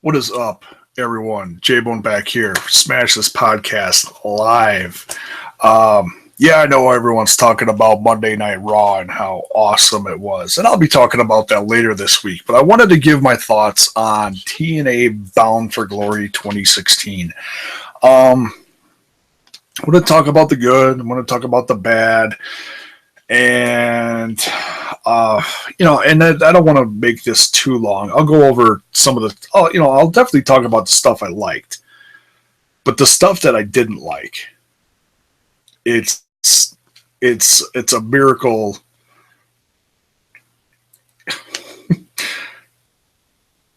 What is up, everyone? J-Bone back here. Smash This Podcast live. Yeah, I know everyone's talking about Monday Night Raw and how awesome it was. And I'll be talking about that later this week. But I wanted to give my thoughts on TNA Bound for Glory 2016. I'm going to talk about the good. I'm going to talk about the bad. And and I don't want to make this too long. I'll go over some of the. I'll definitely talk about the stuff I liked, but the stuff that I didn't like, it's it's a miracle.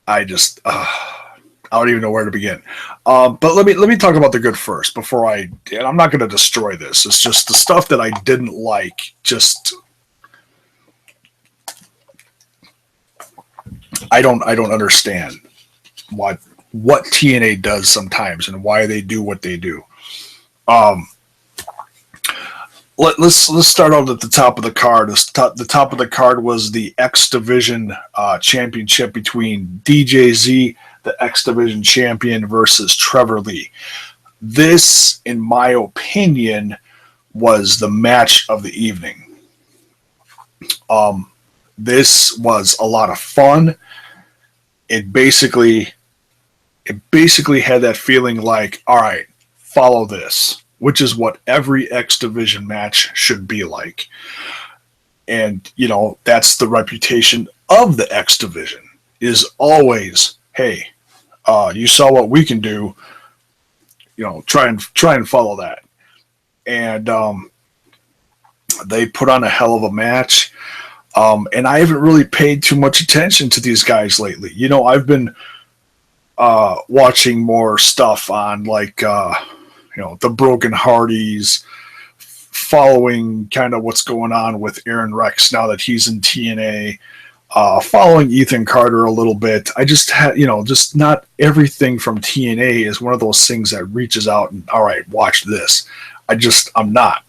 I just I don't even know where to begin. But let me talk about the good first before and I'm not going to destroy this. It's just the stuff that I didn't like. Just I don't understand what TNA does sometimes and why they do what they do. Let's start out at the top of the card. The top of the card was the X Division championship between DJZ, the X Division champion, versus Trevor Lee. This, in my opinion, was the match of the evening. This was a lot of fun. It basically had that feeling like, all right, follow this, which is what every X Division match should be like. And, that's the reputation of the X Division, is always, hey, you saw what we can do, try and follow that. And they put on a hell of a match. And I haven't really paid too much attention to these guys lately. I've been watching more stuff on the Broken Hardys, following kind of what's going on with Aaron Rex now that he's in TNA, following Ethan Carter a little bit. I just had, just not everything from TNA is one of those things that reaches out and, all right, watch this. I'm not.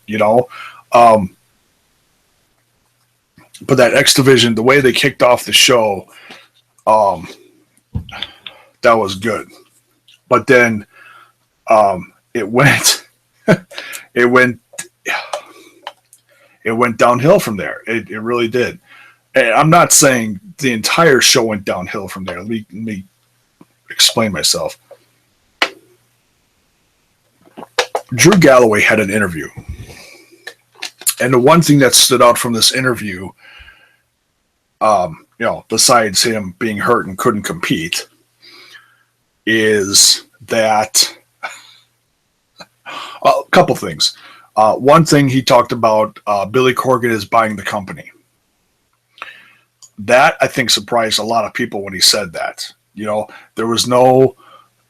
But that X Division, the way they kicked off the show, that was good. But then it went downhill from there. It really did. And I'm not saying the entire show went downhill from there. Let me explain myself. Drew Galloway had an interview. And the one thing that stood out from this interview, besides him being hurt and couldn't compete, is that a couple things. One thing he talked about, Billy Corgan is buying the company. That, I think, surprised a lot of people when he said that. There was no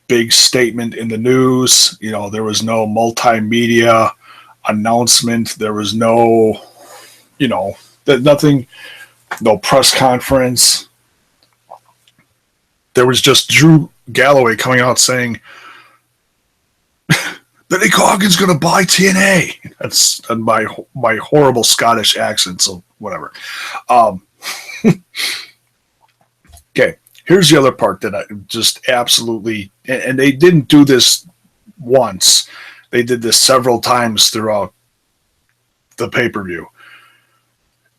big statement in the news. There was no multimedia announcement. There was no, nothing, no press conference. There was just Drew Galloway coming out saying, Billy Corgan's going to buy TNA. That's my horrible Scottish accent, so whatever. Okay, here's the other part that I just absolutely, and they didn't do this once. They did this several times throughout the pay-per-view.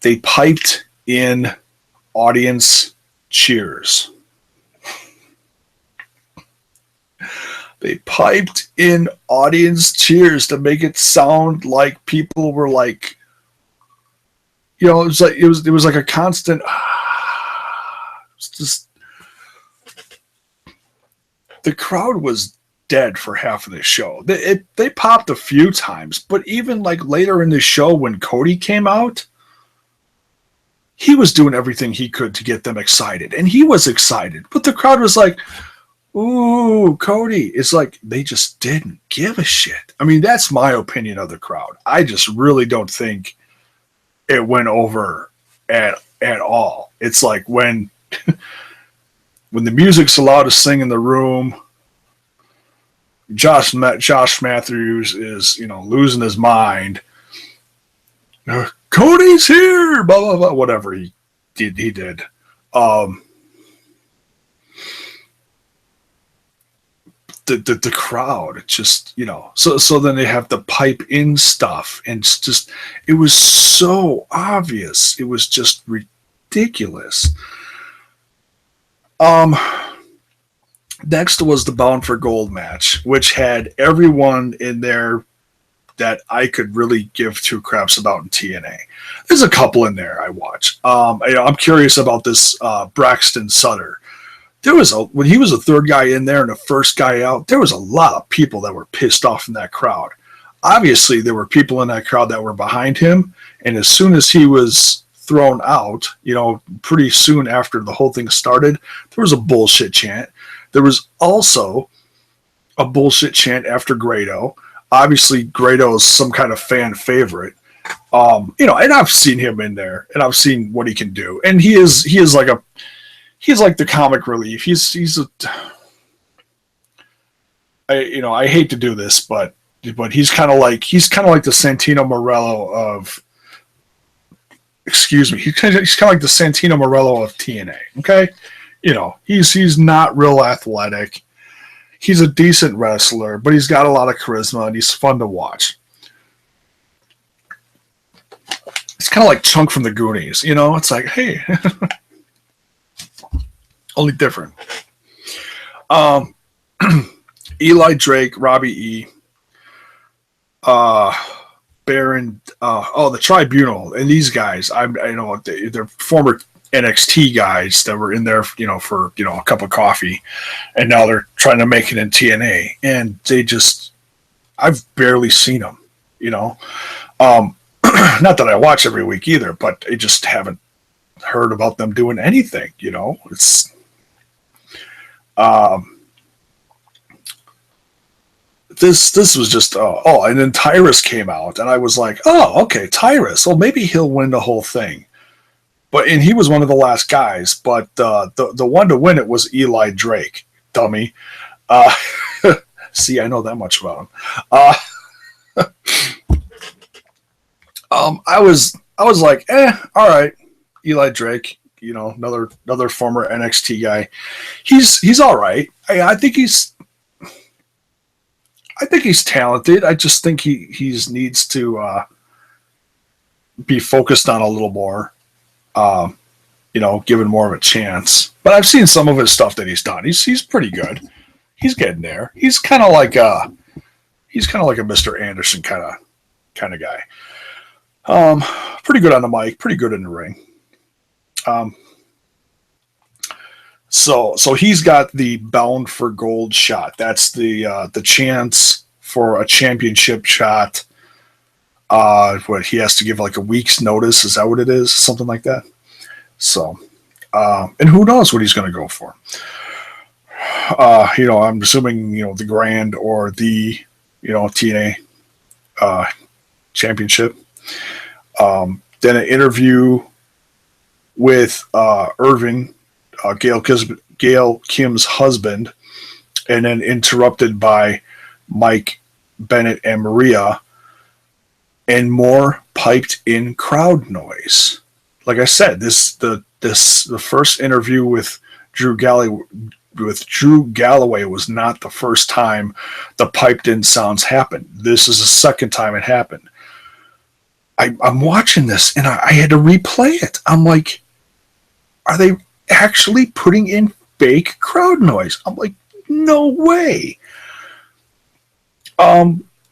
They piped in audience cheers. They piped in audience cheers to make it sound like people were like, it was like a constant. It's just the crowd was dead for half of the show. They popped a few times, but even like later in the show when Kody came out, he was doing everything he could to get them excited, and he was excited, but the crowd was like, ooh, Kody. It's like they just didn't give a shit. I mean, that's my opinion of the crowd. I just really don't think it went over at all. It's like when the music's allowed to sing in the room, Josh Matthews is, losing his mind. Cody's here, blah, blah, blah, whatever he did. the crowd, it's just, so then they have to pipe in stuff, and it's just, it was so obvious. It was just ridiculous. Next was the Bound for Gold match, which had everyone in there that I could really give two craps about in TNA. There's a couple in there I watch. I'm curious about this Braxton Sutter. When he was the third guy in there and the first guy out, there was a lot of people that were pissed off in that crowd. Obviously, there were people in that crowd that were behind him, and as soon as he was thrown out, pretty soon after the whole thing started, there was a bullshit chant. There was also a bullshit chant after Grado. Obviously, Grado is some kind of fan favorite. And I've seen him in there, and I've seen what he can do, and he's like the comic relief. I hate to do this, but he's kind of like the Santino Morello of. Excuse me. He's kind of like the Santino Morello of TNA. Okay, he's not real athletic. He's a decent wrestler, but he's got a lot of charisma, and he's fun to watch. It's kind of like Chunk from the Goonies. It's like, hey, only different. Eli Drake, Robbie E. Baron, the Tribunal, and these guys, I know they're former NXT guys that were in there, for a cup of coffee, and now they're trying to make it in TNA, and I've barely seen them, not that I watch every week either, but I just haven't heard about them doing anything, it's, This was just and then Tyrus came out, and I was like, oh, okay, Tyrus. Well, maybe he'll win the whole thing. And he was one of the last guys, but the one to win it was Eli Drake, dummy. See, I know that much about him. I was like, all right, Eli Drake. Another former NXT guy. He's all right. I think he's talented. I just think he needs to be focused on a little more, given more of a chance. But I've seen some of his stuff that he's done. He's pretty good. He's getting there. He's kind of like a Mr. Anderson kind of guy. Pretty good on the mic, pretty good in the ring. So he's got the Bound for Gold shot. That's the chance for a championship shot. What he has to give like a week's notice. Is that what it is? Something like that. So, and who knows what he's going to go for? I'm assuming the Grand or the TNA championship. Then an interview with Irving. Gail Kim's husband, and then interrupted by Mike Bennett and Maria, and more piped in crowd noise. Like I said, the first interview with Drew Galloway was not the first time the piped in sounds happened. This is the second time it happened. I'm watching this, and I had to replay it. I'm like, are they actually putting in fake crowd noise? I'm like, no way.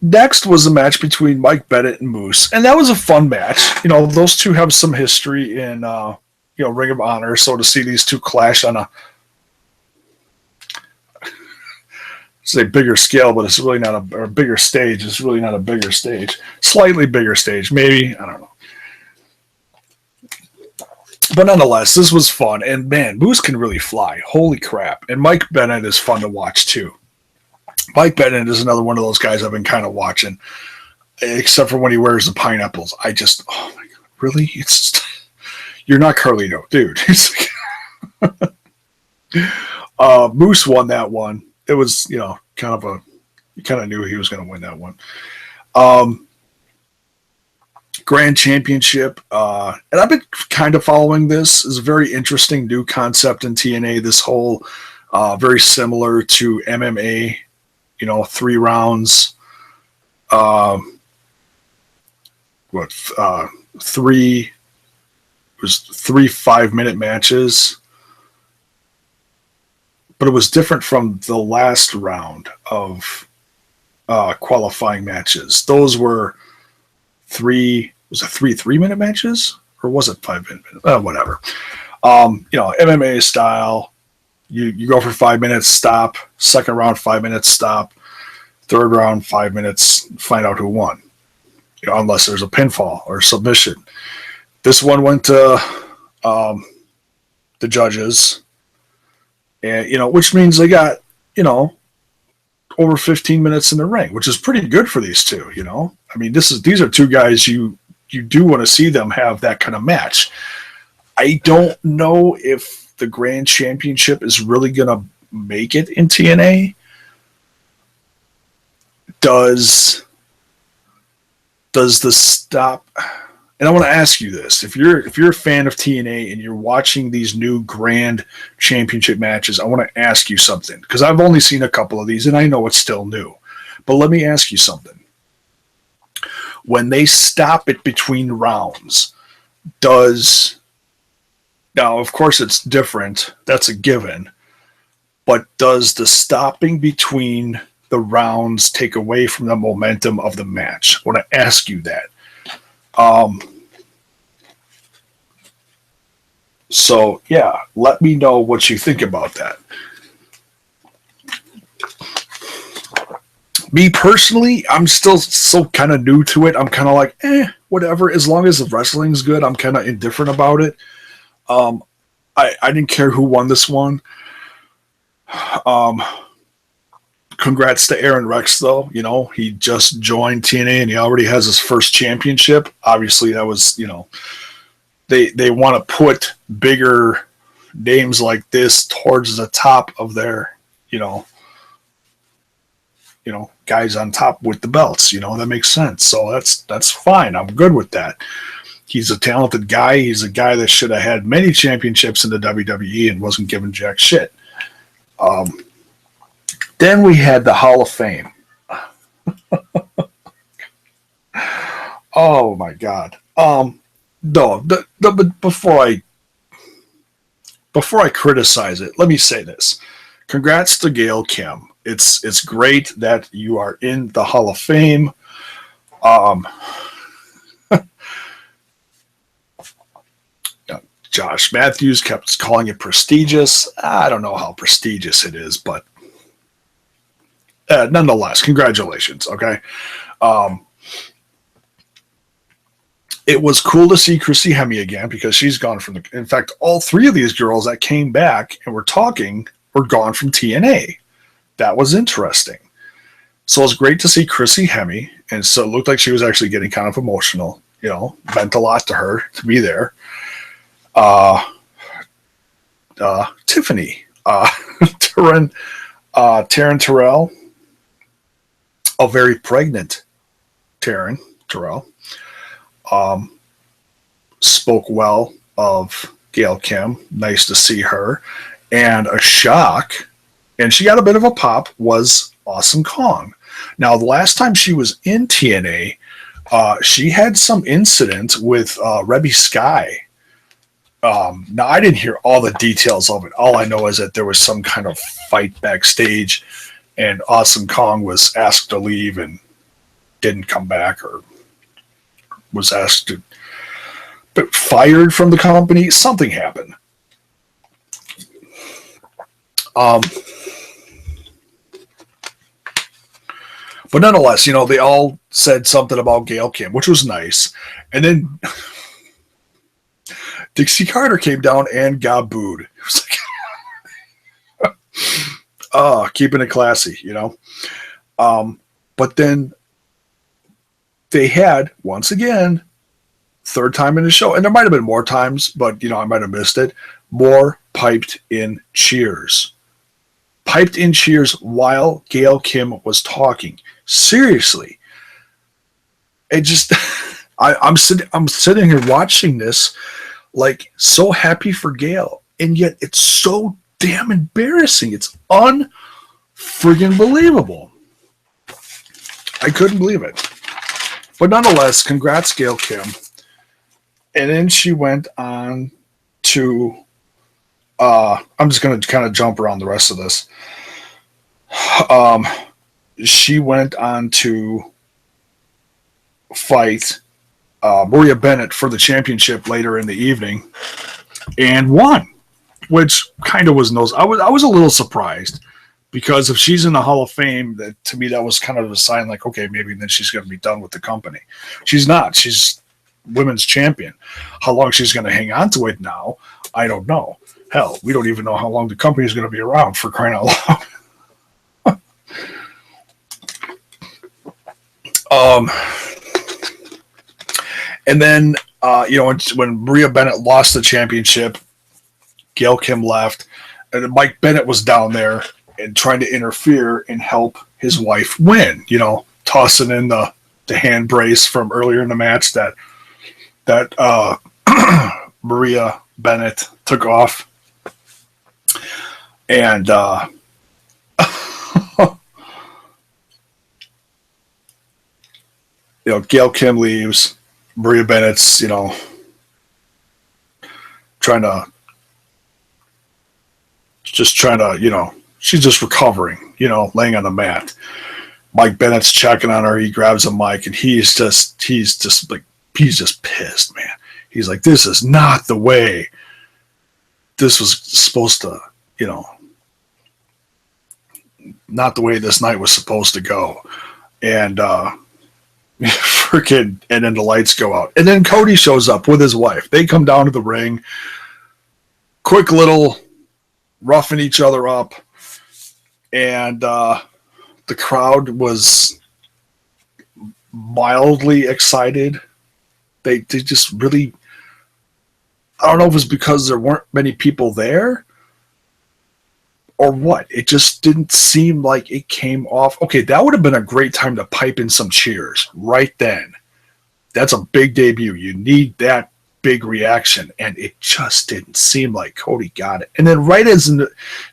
Next was a match between Mike Bennett and Moose, and that was a fun match. Those two have some history in Ring of Honor, so to see these two clash on a bigger scale, but it's really not a bigger stage. It's really not a bigger stage. Slightly bigger stage, maybe. I don't know. But nonetheless, this was fun. And man, Moose can really fly. Holy crap. And Mike Bennett is fun to watch too. Mike Bennett is another one of those guys I've been kind of watching, except for when he wears the pineapples. oh my God, really? You're not Carlito, dude. Moose won that one. It was, you kind of knew he was going to win that one. Grand Championship, and I've been kind of following this. It's a very interesting new concept in TNA. This whole very similar to MMA 3 rounds. Three 5-minute matches, but it was different from the last round of qualifying matches. Those were 3-minute matches, or was it 5-minute? Whatever. MMA style. You go for 5 minutes, stop. Second round, 5 minutes, stop. Third round, 5 minutes, find out who won. Unless there's a pinfall or submission. This one went to the judges, and which means they got over 15 minutes in the ring, which is pretty good for these two. I mean, these are two guys you do want to see them have that kind of match. I don't know if the Grand Championship is really going to make it in TNA. Does the stop? And I want to ask you this: if you're a fan of TNA and you're watching these new Grand Championship matches, I want to ask you something, because I've only seen a couple of these and I know it's still new. But let me ask you something. When they stop it between rounds, now of course it's different, that's a given, but does the stopping between the rounds take away from the momentum of the match? I want to ask you that. So yeah, let me know what you think about that. Me personally, I'm still so kind of new to it. I'm kind of like, whatever. As long as the wrestling's good, I'm kind of indifferent about it. I didn't care who won this one. Congrats to Aaron Rex, though. He just joined TNA and he already has his first championship. Obviously, that was, they want to put bigger names like this towards the top of their, guys on top with the belts. That makes sense. So that's fine. I'm good with that. He's a talented guy. He's a guy that should have had many championships in the WWE and wasn't given jack shit. Then we had the Hall of Fame. Oh my God. No, before I criticize it, let me say this. Congrats to Gail Kim. It's great that you are in the Hall of Fame. Josh Matthews kept calling it prestigious. I don't know how prestigious it is, but nonetheless, congratulations. Okay. It was cool to see Chrissy Hemme again, because she's gone from in fact, all 3 of these girls that came back and were talking were gone from TNA. That was interesting. So it was great to see Chrissy Hemme. And so it looked like she was actually getting kind of emotional, meant a lot to her to be there. Tiffany, Taryn Terrell, a very pregnant Taryn Terrell, spoke well of Gail Kim. Nice to see her. And a shock, and she got a bit of a pop, was Awesome Kong. Now, the last time she was in TNA, she had some incident with Rebby Sky. Now, I didn't hear all the details of it. All I know is that there was some kind of fight backstage, and Awesome Kong was asked to leave and didn't come back, or was asked to but fired from the company. Something happened. But nonetheless, they all said something about Gail Kim, which was nice. And then Dixie Carter came down and got booed. It was like, keeping it classy, But then they had, once again, third time in the show, and there might have been more times, but, I might have missed it, more piped in cheers. Piped in cheers while Gail Kim was talking. Seriously. It just, I'm sitting here watching this, like, so happy for Gail, and yet it's so damn embarrassing. It's unfriggin' believable. I couldn't believe it. But nonetheless, congrats, Gail Kim. And then she went on to, I'm just going to kind of jump around the rest of this. She went on to fight Maria Bennett for the championship later in the evening and won, which kind of was I was a little surprised because if she's in the Hall of Fame, that to me that was kind of a sign like, okay, maybe then she's going to be done with the company. She's not. She's women's champion. How long she's going to hang on to it now, I don't know. Hell, we don't even know how long the company is going to be around, for crying out loud. And then, when Maria Bennett lost the championship, Gail Kim left, and Mike Bennett was down there and trying to interfere and help his wife win, tossing in the hand brace from earlier in the match that Maria Bennett took off. And Gail Kim leaves. Maria Bennett's, trying to, she's just recovering, laying on the mat. Mike Bennett's checking on her. He grabs a mic and he's just pissed, man. He's like, this is not the way this was supposed to, not the way this night was supposed to go. And, and then the lights go out. And then Kody shows up with his wife. They come down to the ring. Quick little roughing each other up. And the crowd was mildly excited. They just really, I don't know if it was because there weren't many people there or what. It just didn't seem like it came off. Okay, that would have been a great time to pipe in some cheers right then. That's a big debut. You need that big reaction, and it just didn't seem like Kody got it. And then right as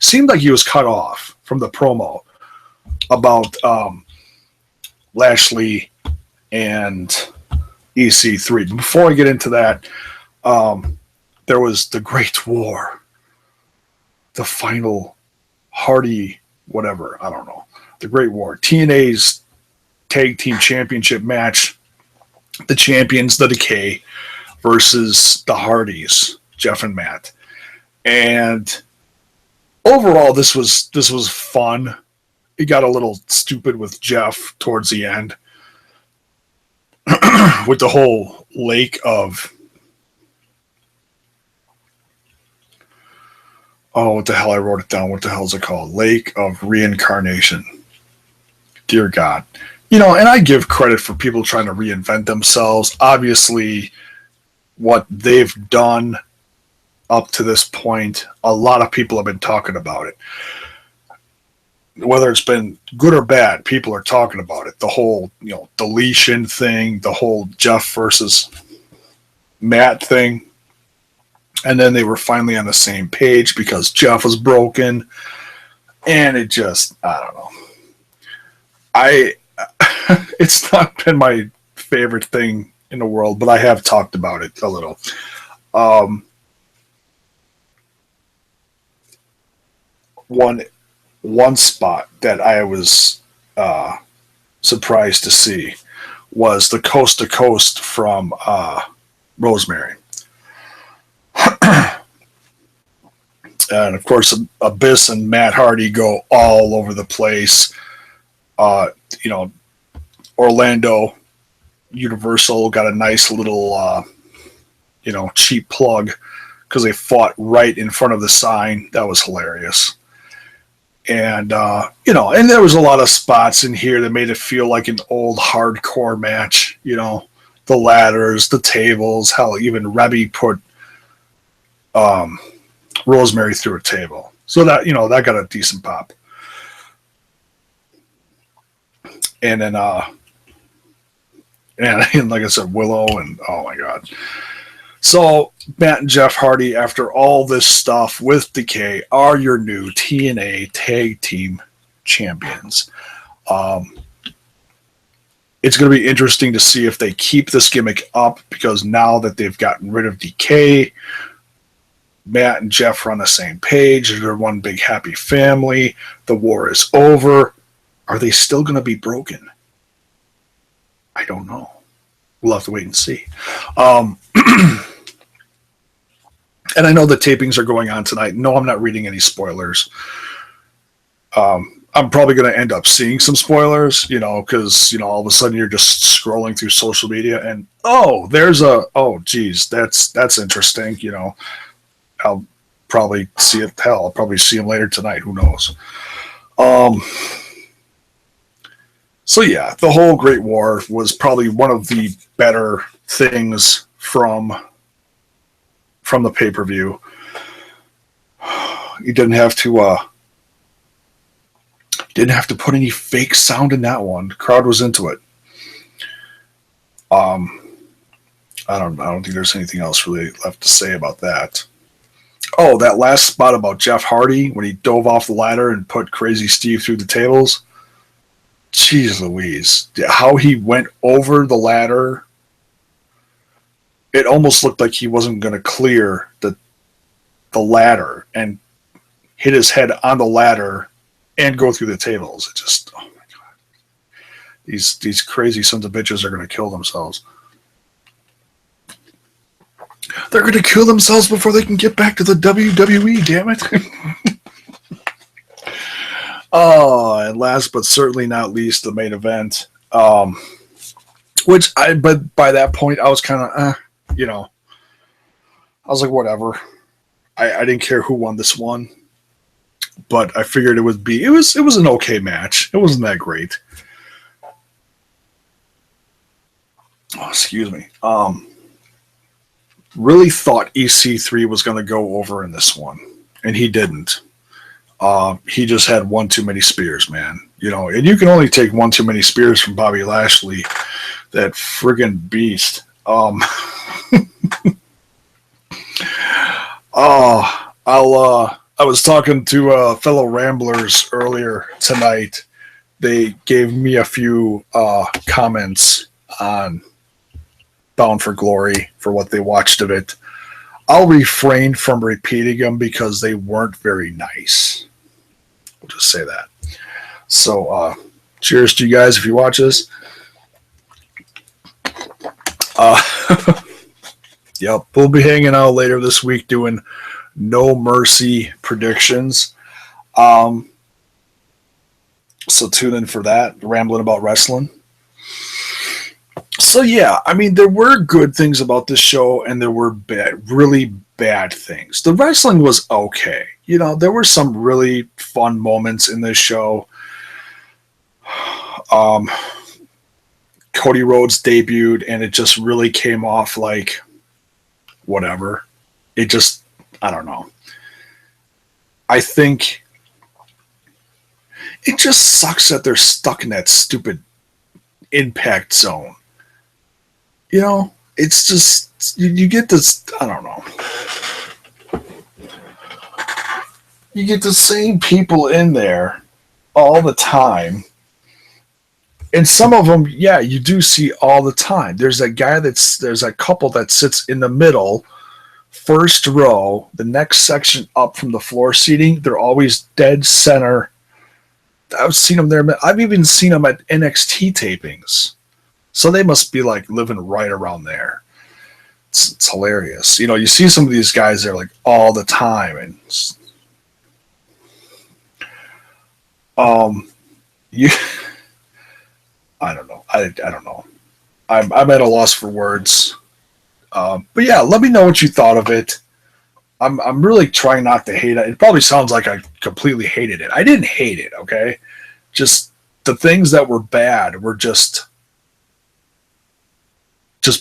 seemed like he was cut off from the promo about Lashley and EC3. But before I get into that, there was the Great War, the final Hardy, whatever, I don't know. The Great War. TNA's Tag Team Championship match. The champions, the Decay, versus the Hardys, Jeff and Matt. And overall, this was fun. It got a little stupid with Jeff towards the end. With the whole lake of... Oh, what the hell? I wrote it down. What the hell is it called? Lake of Reincarnation. Dear God. And I give credit for people trying to reinvent themselves. Obviously, what they've done up to this point, a lot of people have been talking about it. Whether it's been good or bad, people are talking about it. The whole, deletion thing, the whole Jeff versus Matt thing. And then they were finally on the same page because Jeff was broken. And it just, I don't know. It's not been my favorite thing in the world, but I have talked about it a little. One spot that I was surprised to see was the coast to coast from Rosemary. And of course, Abyss and Matt Hardy go all over the place. Orlando Universal got a nice little, cheap plug because they fought right in front of the sign. That was hilarious. And, and there was a lot of spots in here that made it feel like an old hardcore match, the ladders, the tables, hell, even Rebby put Rosemary through a table. So that, that got a decent pop. And then, and like I said, Willow and, oh my God. So Matt and Jeff Hardy, after all this stuff with Decay, are your new TNA Tag Team Champions. It's going to be interesting to see if they keep this gimmick up, because now that they've gotten rid of DK, Matt and Jeff are on the same page. They're one big happy family. The war is over. Are they still going to be broken? I don't know. We'll have to wait and see. And I know the tapings are going on tonight. No, I'm not reading any spoilers. I'm probably going to end up seeing some spoilers, because, all of a sudden you're just scrolling through social media and, geez, that's interesting. I'll probably see it. Hell, I'll probably see him later tonight. Who knows? So yeah, the whole Great War was probably one of the better things from the pay-per-view. You didn't have to put any fake sound in that one. The crowd was into it. I don't think there's anything else really left to say about that. Oh, that last spot about Jeff Hardy when he dove off the ladder and put Crazy Steve through the tables. Jeez Louise. How he went over the ladder. It almost looked like he wasn't going to clear the ladder and hit his head on the ladder and go through the tables. It just, oh my God. These crazy sons of bitches are going to kill themselves. They're going to kill themselves before they can get back to the WWE, damn it. Oh, and last but certainly not least, the main event. But by that point, I was kind of, I was like, whatever. I didn't care who won this one, but I figured it was an okay match. It wasn't that great. Oh, excuse me. Really thought EC3 was going to go over in this one, and he didn't. He just had one too many spears, man. And you can only take one too many spears from Bobby Lashley, that friggin' beast. I was talking to fellow Ramblers earlier tonight. They gave me a few comments on Bound for Glory for what they watched of it. I'll refrain from repeating them because they weren't very nice. We'll just say that. So, cheers to you guys if you watch this. Yep, we'll be hanging out later this week doing No Mercy predictions. So tune in for that, rambling about wrestling. So yeah, I mean, there were good things about this show, and there were really bad things. The wrestling was okay. There were some really fun moments in this show. Cody Rhodes debuted, and it just really came off like whatever. It just, I don't know. I think it just sucks that they're stuck in that stupid Impact zone. It's just, you get this, I don't know. You get the same people in there all the time. And some of them, yeah, you do see all the time. There's a couple that sits in the middle, first row, the next section up from the floor seating. They're always dead center. I've seen them there. I've even seen them at NXT tapings. So they must be like living right around there. It's hilarious. You see some of these guys there like all the time, and I don't know. I don't know. I'm at a loss for words. But yeah, let me know what you thought of it. I'm really trying not to hate it. It probably sounds like I completely hated it. I didn't hate it, okay? Just the things that were bad were just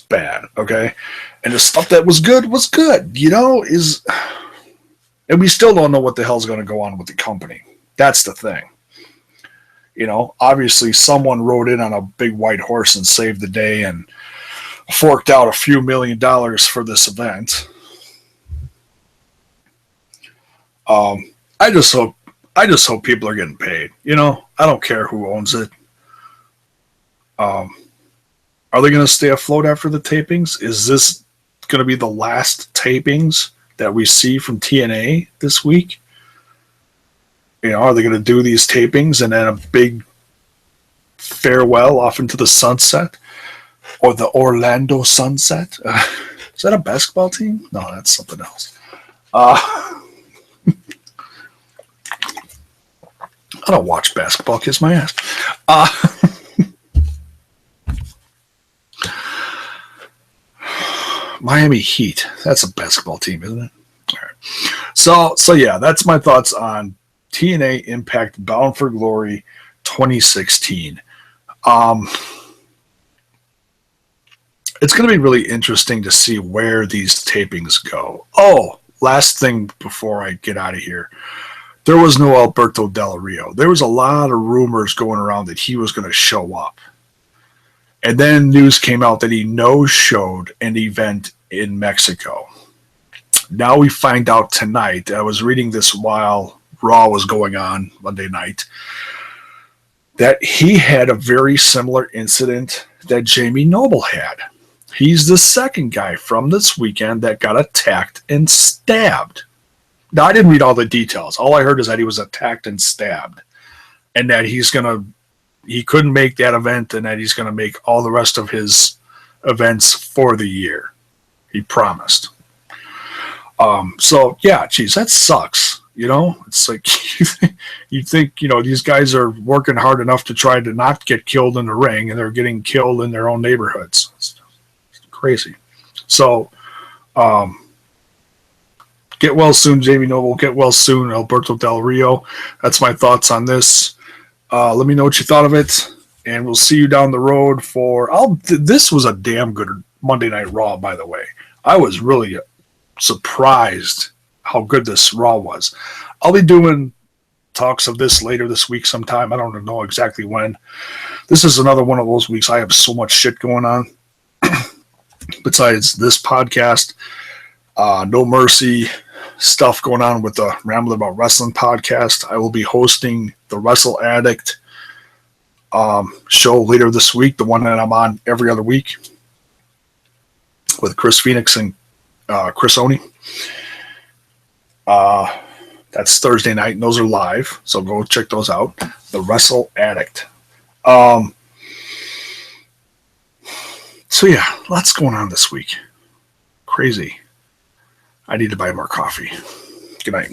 bad, okay? And the stuff that was good, and we still don't know what the hell's going to go on with the company. That's the thing. Obviously someone rode in on a big white horse and saved the day and forked out a few $1 million for this event. I just hope people are getting paid. I don't care who owns it. Are they going to stay afloat after the tapings? Is this going to be the last tapings that we see from TNA this week? Are they going to do these tapings and then a big farewell off into the sunset? Or the Orlando Sunset? Is that a basketball team? No, that's something else. I don't watch basketball. Kiss my ass. Miami Heat. That's a basketball team, isn't it? All right. So yeah, that's my thoughts on TNA Impact Bound for Glory 2016. It's going to be really interesting to see where these tapings go. Oh, last thing before I get out of here. There was no Alberto Del Rio. There was a lot of rumors going around that he was going to show up. And then news came out that he no-showed an event in Mexico. Now we find out tonight. I was reading this while Raw was going on Monday night, that he had a very similar incident that Jamie Noble had. He's the second guy from this weekend that got attacked and stabbed. Now, I didn't read all the details. All I heard is that he was attacked and stabbed, and that he couldn't make that event, and that he's going to make all the rest of his events for the year. He promised. So, yeah, geez, that sucks. It's like you think, these guys are working hard enough to try to not get killed in the ring, and they're getting killed in their own neighborhoods. It's crazy. So, get well soon, Jamie Noble. Get well soon, Alberto Del Rio. That's my thoughts on this. Let me know what you thought of it, and we'll see you down the road for... This was a damn good Monday Night Raw, by the way. I was really surprised how good this Raw was. I'll be doing talks of this later this week sometime. I don't know exactly when. This is another one of those weeks I have so much shit going on. Besides this podcast, No Mercy stuff going on with the Rambling About Wrestling podcast. I will be hosting the Wrestle Addict show later this week, the one that I'm on every other week with Chris Phoenix and Chris Oni. That's Thursday night, and those are live, so go check those out. The Wrestle Addict. So yeah, lots going on this week. Crazy. I need to buy more coffee. Good night.